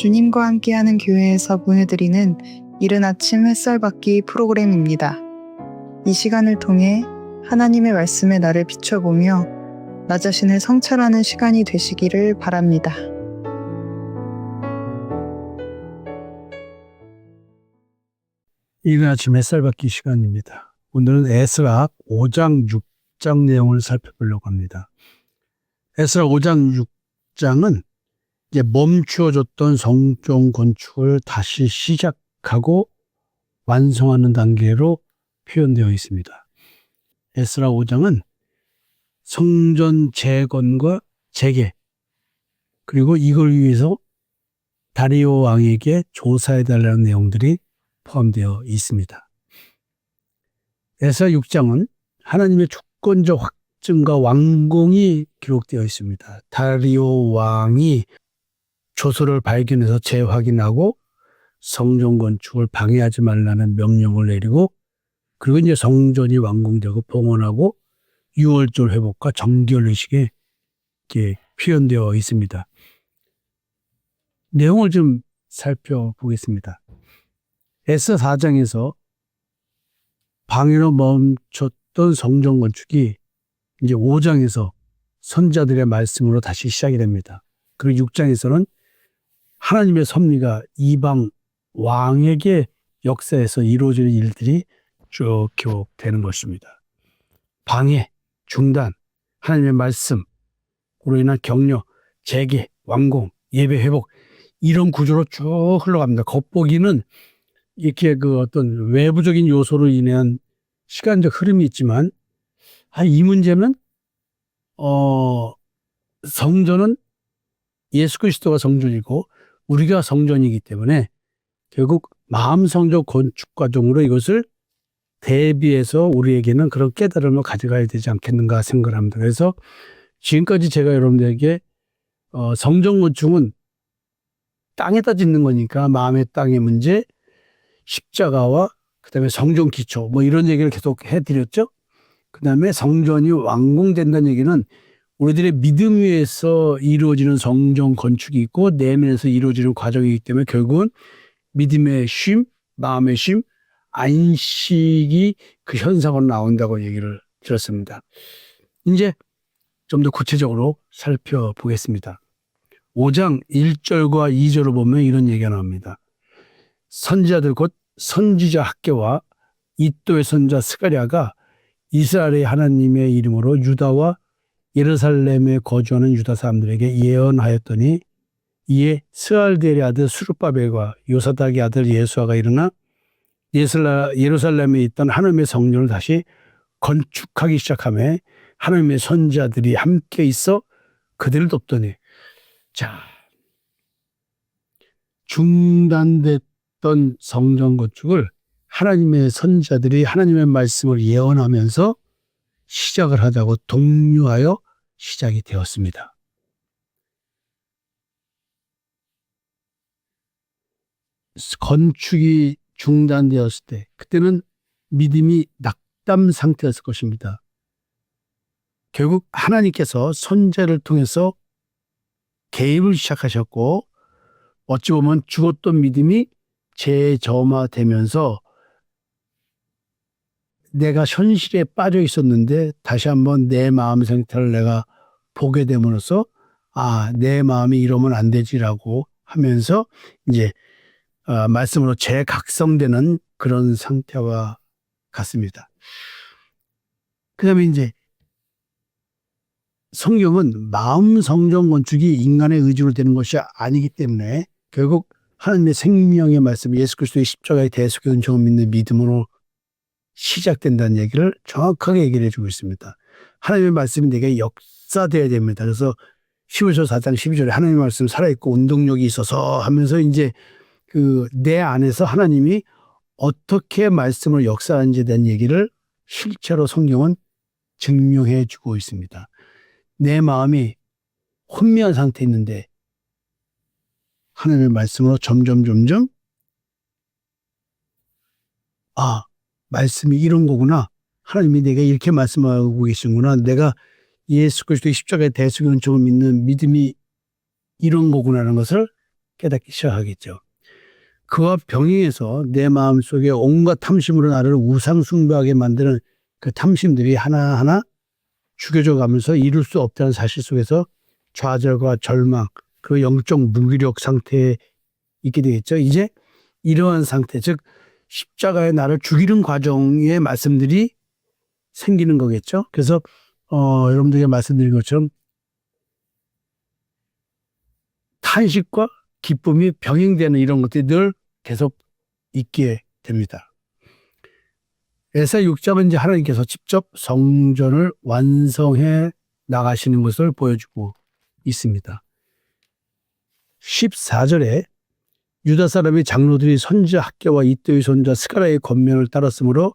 주님과 함께하는 교회에서 보내드리는 이른 아침 햇살받기 프로그램입니다. 이 시간을 통해 하나님의 말씀에 나를 비춰보며 나 자신을 성찰하는 시간이 되시기를 바랍니다. 이른 아침 햇살받기 시간입니다. 오늘은 에스라 5장 6장 내용을 살펴보려고 합니다. 에스라 5장 6장은 이제 멈추어졌던 성전 건축을 다시 시작하고 완성하는 단계로 표현되어 있습니다. 에스라 5장은 성전 재건과 재개, 그리고 이걸 위해서 다리오 왕에게 조사해달라는 내용들이 포함되어 있습니다. 에스라 6장은 하나님의 주권적 확증과 완공이 기록되어 있습니다. 다리오 왕이 조서를 발견해서 재확인하고 성전 건축을 방해하지 말라는 명령을 내리고, 그리고 이제 성전이 완공되고 봉헌하고 유월절 회복과 정결의식에 이렇게 표현되어 있습니다. 내용을 좀 살펴보겠습니다. 에스라 4장에서 방해로 멈췄던 성전 건축이 이제 5장에서 선자들의 말씀으로 다시 시작이 됩니다. 그리고 6장에서는 하나님의 섭리가 이방 왕에게 역사에서 이루어지는 일들이 쭉 기록되는 것입니다. 방해, 중단, 하나님의 말씀으로 인한 격려, 재개, 완공, 예배 회복, 이런 구조로 쭉 흘러갑니다. 겉보기는 이렇게 그 어떤 외부적인 요소로 인한 시간적 흐름이 있지만, 이 문제는 성전은 예수 그리스도가 성전이고 우리가 성전이기 때문에 결국 마음 성전 건축 과정으로 이것을 대비해서 우리에게는 그런 깨달음을 가져가야 되지 않겠는가 생각을 합니다. 그래서 지금까지 제가 여러분들에게 성전 건축은 땅에다 짓는 거니까 마음의 땅의 문제, 십자가와 그다음에 성전 기초 뭐 이런 얘기를 계속 해드렸죠. 그다음에 성전이 완공된다는 얘기는 우리들의 믿음 위에서 이루어지는 성전 건축이 있고 내면에서 이루어지는 과정이기 때문에 결국은 믿음의 쉼, 마음의 쉼, 안식이 그 현상으로 나온다고 얘기를 들었습니다. 이제 좀 더 구체적으로 살펴보겠습니다. 5장 1절과 2절을 보면 이런 얘기가 나옵니다. 선지자들 곧 선지자 학개와 이도의 선지자 스가랴가 이스라엘의 하나님의 이름으로 유다와 예루살렘에 거주하는 유다 사람들에게 예언하였더니, 이에 스알델의 아들 스룹바벨과 요사닥의 아들 예수아가 일어나 예루살렘에 있던 하나님의 성전을 다시 건축하기 시작하며 하나님의 선지자들이 함께 있어 그들을 돕더니, 자, 중단됐던 성전 건축을 하나님의 선지자들이 하나님의 말씀을 예언하면서 시작을 하자고 독려하여 시작이 되었습니다. 건축이 중단되었을 때 그때는 믿음이 낙담 상태였을 것입니다. 결국 하나님께서 선지자를 통해서 개입을 시작하셨고, 어찌 보면 죽었던 믿음이 재점화되면서 내가 현실에 빠져 있었는데 다시 한번 내 마음 상태를 내가 보게 됨으로써 내 마음이 이러면 안 되지라고 하면서 이제 말씀으로 재각성되는 그런 상태와 같습니다. 그 다음에 이제 성경은 마음 성전 건축이 인간의 의지로 되는 것이 아니기 때문에 결국 하나님의 생명의 말씀, 예수 그리스도의 십자가의 대속의 은총을 믿는 믿음으로 시작된다는 얘기를 정확하게 얘기를 해주고 있습니다. 하나님의 말씀이 내게 역사되어야 됩니다. 그래서 히브리서 4장 12절에 하나님의 말씀 살아있고 운동력이 있어서 하면서 이제 그 내 안에서 하나님이 어떻게 말씀을 역사하는지에 대한 얘기를 실제로 성경은 증명해 주고 있습니다. 내 마음이 혼미한 상태에 있는데 하나님의 말씀으로 점점 말씀이 이런 거구나. 하나님이 내게 이렇게 말씀하고 계시는구나. 내가 예수 그리스도의 십자가의 대속의 은총을 믿는 믿음이 이런 거구나라는 것을 깨닫기 시작하겠죠. 그와 병행해서 내 마음속에 온갖 탐심으로 나를 우상 숭배하게 만드는 그 탐심들이 하나하나 죽여져 가면서 이룰 수 없다는 사실 속에서 좌절과 절망, 그 영적 무기력 상태에 있게 되겠죠. 이제 이러한 상태, 즉 십자가에 나를 죽이는 과정의 말씀들이 생기는 거겠죠. 그래서 여러분들에게 말씀드린 것처럼 탄식과 기쁨이 병행되는 이런 것들이 늘 계속 있게 됩니다. 에사야 6장은 이제 하나님께서 직접 성전을 완성해 나가시는 것을 보여주고 있습니다. 14절에 유다 사람의 장로들이 선지자 학개와 이때의 손자 스가랴의 권면을 따랐으므로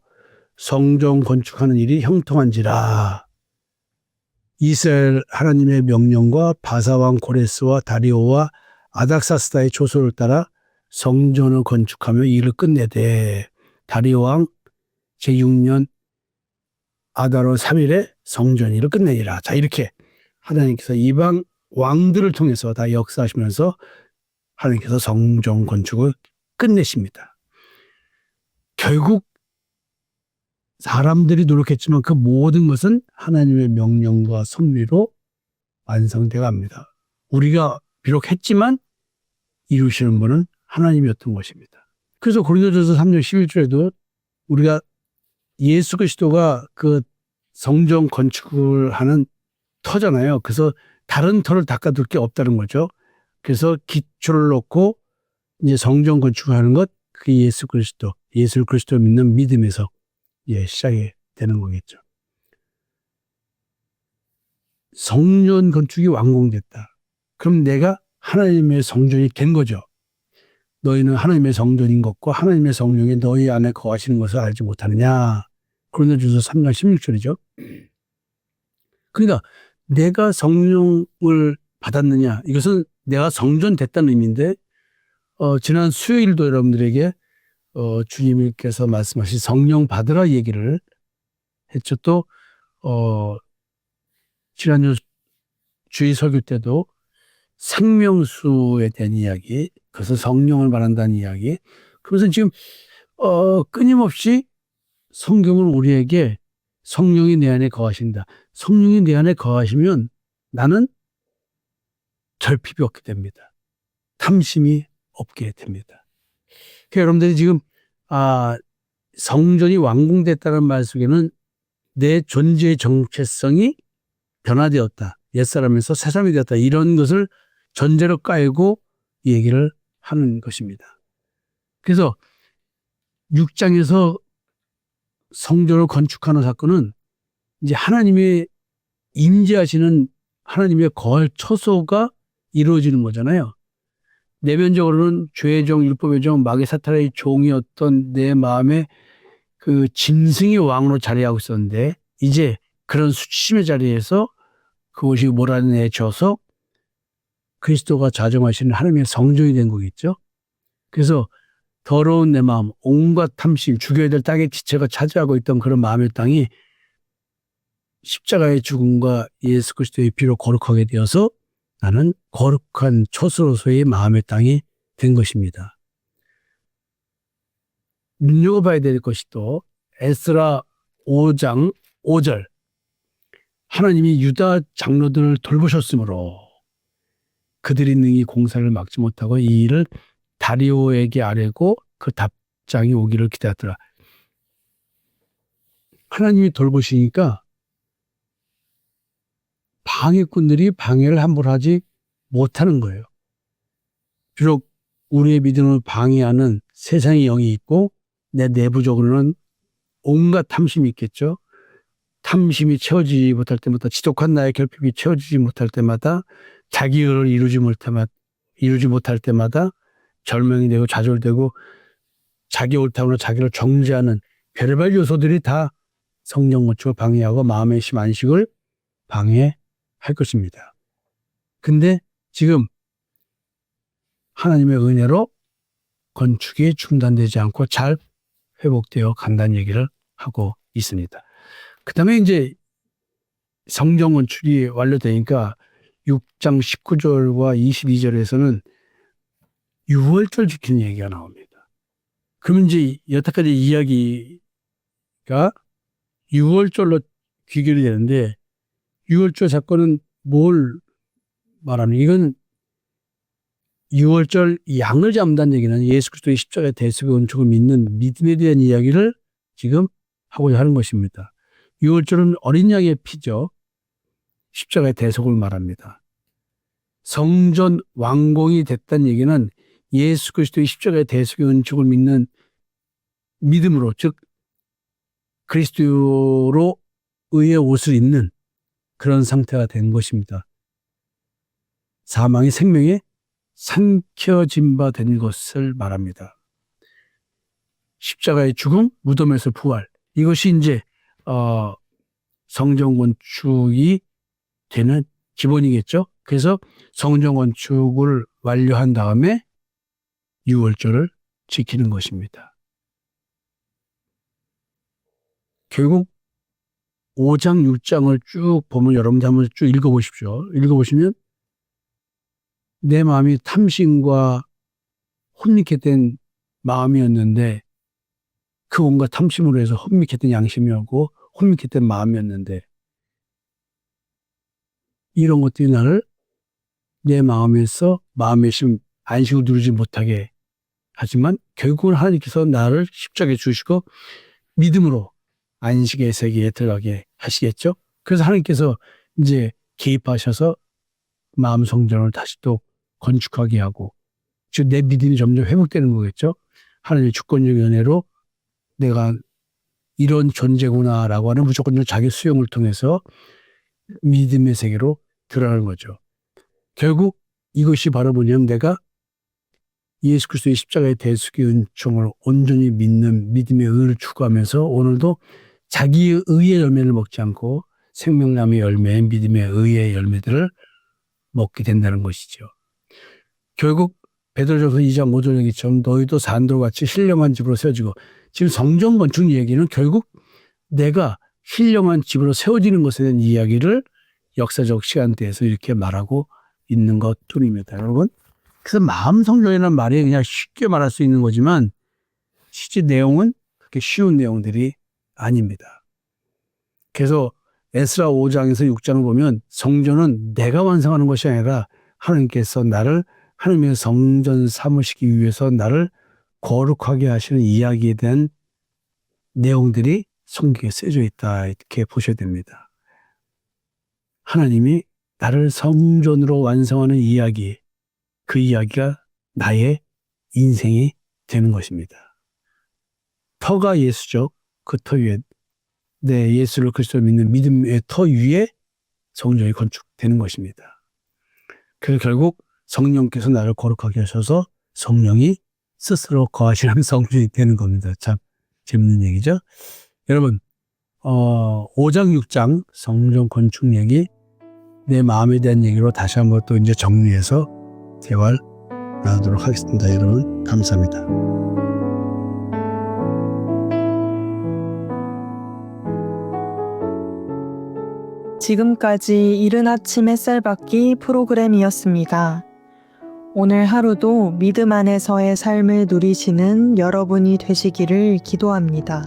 성전 건축하는 일이 형통한지라. 이스라엘 하나님의 명령과 바사왕 고레스와 다리오와 아닥사스다의 조소를 따라 성전을 건축하며 일을 끝내되 다리오 왕 제6년 아달월 3일에 성전 일을 끝내니라. 자, 이렇게 하나님께서 이방 왕들을 통해서 다 역사하시면서 하나님께서 성전 건축을 끝내십니다. 결국 사람들이 노력했지만 그 모든 것은 하나님의 명령과 섭리로 완성되어 갑니다. 우리가 비록 했지만 이루시는 분은 하나님이었던 것입니다. 그래서 고린도전서 3장 11절에도 우리가 예수 그리스도가 그 성전 건축을 하는 터잖아요. 그래서 다른 터를 닦아둘 게 없다는 거죠. 그래서 기초를 놓고 이제 성전 건축을 하는 것, 그게 예수 그리스도를 믿는 믿음에서 시작이 되는 거겠죠. 성전 건축이 완공됐다. 그럼 내가 하나님의 성전이 된 거죠. 너희는 하나님의 성전인 것과 하나님의 성령이 너희 안에 거하시는 것을 알지 못하느냐. 고린도전서 3장 16절이죠. 그러니까 내가 성령을 받았느냐. 이것은 내가 성전됐다는 의미인데 지난 수요일도 여러분들에게 주님께서 말씀하신 성령 받으라 얘기를 했죠. 또 지난주 주의 설교 때도 생명수에 대한 이야기, 그것은 성령을 말한다는 이야기. 그래서 지금 끊임없이 성경은 우리에게 성령이 내 안에 거하신다. 성령이 내 안에 거하시면 나는 결핍이 없게 됩니다. 탐심이 없게 됩니다. 그러니까 여러분들이 지금 성전이 완공됐다는 말 속에는 내 존재의 정체성이 변화되었다. 옛사람에서 새사람이 되었다. 이런 것을 전제로 깔고 얘기를 하는 것입니다. 그래서 6장에서 성전을 건축하는 사건은 이제 하나님의 임재하시는 하나님의 거할 처소가 이루어지는 거잖아요. 내면적으로는 죄의 종, 율법의 종, 마귀 사탄의 종이었던 내 마음에 그 짐승이 왕으로 자리하고 있었는데 이제 그런 수치심의 자리에서 그것이 몰아내져서 그리스도가 자정하시는 하나님의 성전이 된 거겠죠. 그래서 더러운 내 마음, 온갖 탐심, 죽여야 될 땅의 지체가 차지하고 있던 그런 마음의 땅이 십자가의 죽음과 예수 그리스도의 피로 거룩하게 되어서 나는 거룩한 처소로서의 마음의 땅이 된 것입니다. 눈여겨봐야 될 것이 또 에스라 5장 5절 하나님이 유다 장로들을 돌보셨으므로 그들이 능히 공사를 막지 못하고 이 일을 다리오에게 아뢰고 그 답장이 오기를 기다렸더라. 하나님이 돌보시니까 방해꾼들이 방해를 함부로 하지 못하는 거예요. 비록 우리의 믿음을 방해하는 세상의 영이 있고 내 내부적으로는 온갖 탐심이 있겠죠. 탐심이 채워지지 못할 때마다 지독한 나의 결핍이 채워지지 못할 때마다 자기 의를 이루지 못할 때마다 절망이 되고 좌절되고 자기 옳다고 자기를 정죄하는 별의별 요소들이 다 성령 건축을 방해하고 마음의 심 안식을 방해할 것입니다. 근데 지금 하나님의 은혜로 건축이 중단되지 않고 잘 회복되어 간다는 얘기를 하고 있습니다. 그 다음에 이제 성전 건축이 완료되니까 6장 19절과 22절에서는 유월절 지키는 얘기가 나옵니다. 그러면 이제 여태까지 이야기가 유월절로 귀결이 되는데 유월절 사건은 뭘 말하는 이건 유월절 양을 잡는다는 얘기는 예수 그리스도의 십자가의 대속의 은총을 믿는 믿음에 대한 이야기를 지금 하고자 하는 것입니다. 유월절은 어린 양의 피죠. 십자가의 대속을 말합니다. 성전 완공이 됐다는 얘기는 예수 그리스도의 십자가의 대속의 은총을 믿는 믿음으로, 즉 그리스도로 의의 옷을 입는 그런 상태가 된 것입니다. 사망이 생명에 삼켜진 바 된 것을 말합니다. 십자가의 죽음, 무덤에서 부활, 이것이 이제 성전 건축이 되는 기본이겠죠. 그래서 성전 건축을 완료한 다음에 유월절을 지키는 것입니다. 결국 5장, 6장을 쭉 보면 여러분들 한번 쭉 읽어보십시오. 읽어보시면 내 마음이 탐심과 혼미케된 마음이었는데 그 온갖 탐심으로 해서 혼미케된 양심이었고 혼미케된 마음이었는데 이런 것들이 나를 내 마음에서 마음의 심 안식을 누리지 못하게 하지만 결국은 하나님께서 나를 십자가에 주시고 믿음으로 안식의 세계에 들어가게 하시겠죠. 그래서 하나님께서 이제 개입하셔서 마음 성전을 다시 또 건축하게 하고 즉 내 믿음이 점점 회복되는 거겠죠. 하나님의 주권적 은혜로 내가 이런 존재구나라고 하는 무조건적 자기 수용을 통해서 믿음의 세계로 들어가는 거죠. 결국 이것이 바로 뭐냐면 내가 예수 그리스도의 십자가의 대속의 은총을 온전히 믿는 믿음의 의를 추구하면서 오늘도 자기의 의의 열매를 먹지 않고 생명나무의 열매, 믿음의 의의 열매들을 먹게 된다는 것이죠. 결국 베드로전서 2장 5절 얘기처럼 너희도 산돌같이 신령한 집으로 세워지고 지금 성전 건축 얘기는 결국 내가 신령한 집으로 세워지는 것에 대한 이야기를 역사적 시간대에서 이렇게 말하고 있는 것뿐입니다. 여러분. 그래서 마음 성전이라는 말이 그냥 쉽게 말할 수 있는 거지만 실제 내용은 그렇게 쉬운 내용들이 아닙니다. 그래서 에스라 5장에서 6장을 보면 성전은 내가 완성하는 것이 아니라 하나님께서 나를 하나님의 성전 삼으시기 위해서 나를 거룩하게 하시는 이야기에 대한 내용들이 성경에 쓰여져 있다 이렇게 보셔야 됩니다. 하나님이 나를 성전으로 완성하는 이야기, 그 이야기가 나의 인생이 되는 것입니다. 터가 예수죠. 그 터 위에 내 예수를 그리스도를 믿는 믿음의 터 위에 성전이 건축되는 것입니다. 그래서 결국 성령께서 나를 거룩하게 하셔서 성령이 스스로 거하시는 성전이 되는 겁니다. 참 재밌는 얘기죠. 여러분 5장 6장 성전 건축 얘기 내 마음에 대한 얘기로 다시 한번 또 이제 정리해서 대화를 나누도록 하겠습니다. 여러분 감사합니다. 지금까지 이른 아침 햇살 받기 프로그램이었습니다. 오늘 하루도 믿음 안에서의 삶을 누리시는 여러분이 되시기를 기도합니다.